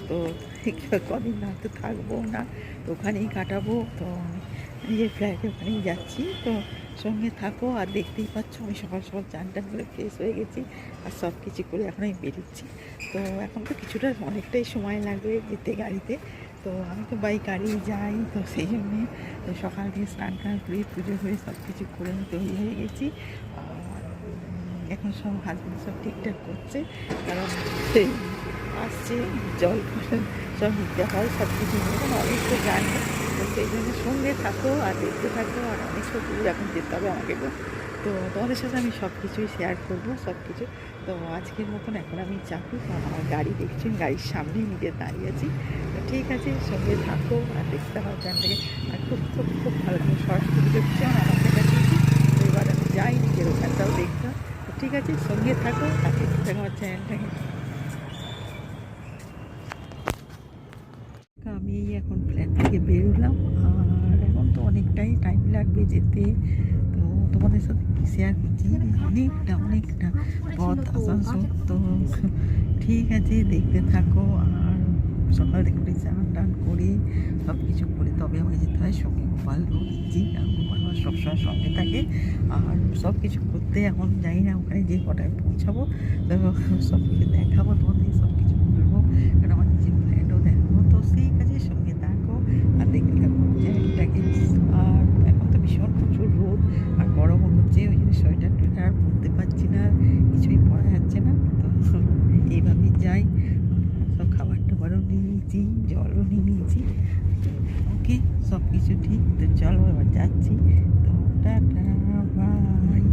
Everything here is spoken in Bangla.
তো কদিন না তো থাকবো না, তো ওখানেই কাটাবো। তো নিজের ফ্ল্যাটে ওখানেই যাচ্ছি, তো সঙ্গে থাকো। আর দেখতেই পাচ্ছ আমি সকাল সকাল চান টান করে ফ্রেশ হয়ে গেছি, আর সব কিছু করে এখন আমি বেরোচ্ছি। তো এখন তো কিছুটা অনেকটাই সময় লাগবে যেতে গাড়িতে, তো আমি তো বাই গাড়ি যাই, তো সেই জন্যে তো সকাল থেকে স্নান টান করে পুজো করে সব কিছু করে আমি তৈরি হয়ে গেছি। আর এখন সব হাজব্যান্ড সব ঠিকঠাক করছে, কারণ সেই আসছে জল সব নিতে হয়, সব কিছু নিয়ে অনেক তো জানি। তো সেই জন্য সঙ্গে থাকো আর দেখতে থাকো। আর অনেক সব দূর এখন যেতে হবে আমাকে, তো তোমাদের সাথে আমি সব কিছুই শেয়ার করবো সব কিছু। তো আজকের মতন এখন আমি চাপি, কারণ আমার গাড়ি দেখছেন, গাড়ির সামনেই নিজে দাঁড়িয়ে আছি। তো ঠিক আছে, সঙ্গে থাকো আর দেখতে হবে ওখান থেকে। আর খুব খুব খুব ভালো লাগে সরস্বতী পুজো ভীষণ আনন্দের কাছে। তো এবার আমি যাই, নিজের ওখানটাও দেখতাম। তো ঠিক আছে, সঙ্গে থাকো আর দেখতে থাকো আমার চ্যানেলটাকে। আমি এখন ফ্ল্যাট থেকে বেরোলাম, আর এখন তো অনেকটাই টাইম লাগবে যেতে। তো তোমাদের সাথে শেয়ার করছি, অনেকটা পথ আসানসোল। তো ঠিক আছে, দেখতে থাকো। আর সকাল থেকে উঠে চান টান করে সব কিছু করে তবে আমাকে যেতে হয়। সঙ্গে গোপাল দিচ্ছি, আর গোপাল আমার সবসময় সঙ্গে থাকে। আর সব কিছু করতে এখন যাই না, ওখানে যে কটায় পৌঁছাবো তো সব কিছু দেখাবো তোমাদের, সব কিছু বলবো, কারণ আমার নিজের ফ্ল্যাটও দেখাবো। তো সেই কাজে সঙ্গে থাকো আর দেখতে থাকো চ্যানেলটাকে। আর এখন তো ভীষণ প্রচুর রোদ আর গরমও হচ্ছে, ওই জন্য সোয়েটার টোয়েটার আর পরতে পারছি না, আর কিছুই পরা যাচ্ছে না। তো এইভাবেই যাই। সব খাবার টাবারও নিয়ে নিয়েছি, জলও নিয়ে নিয়েছি। ওকে, সব কিছু ঠিক। তো চলো এবার যাচ্ছি। তো টাটা, বাই।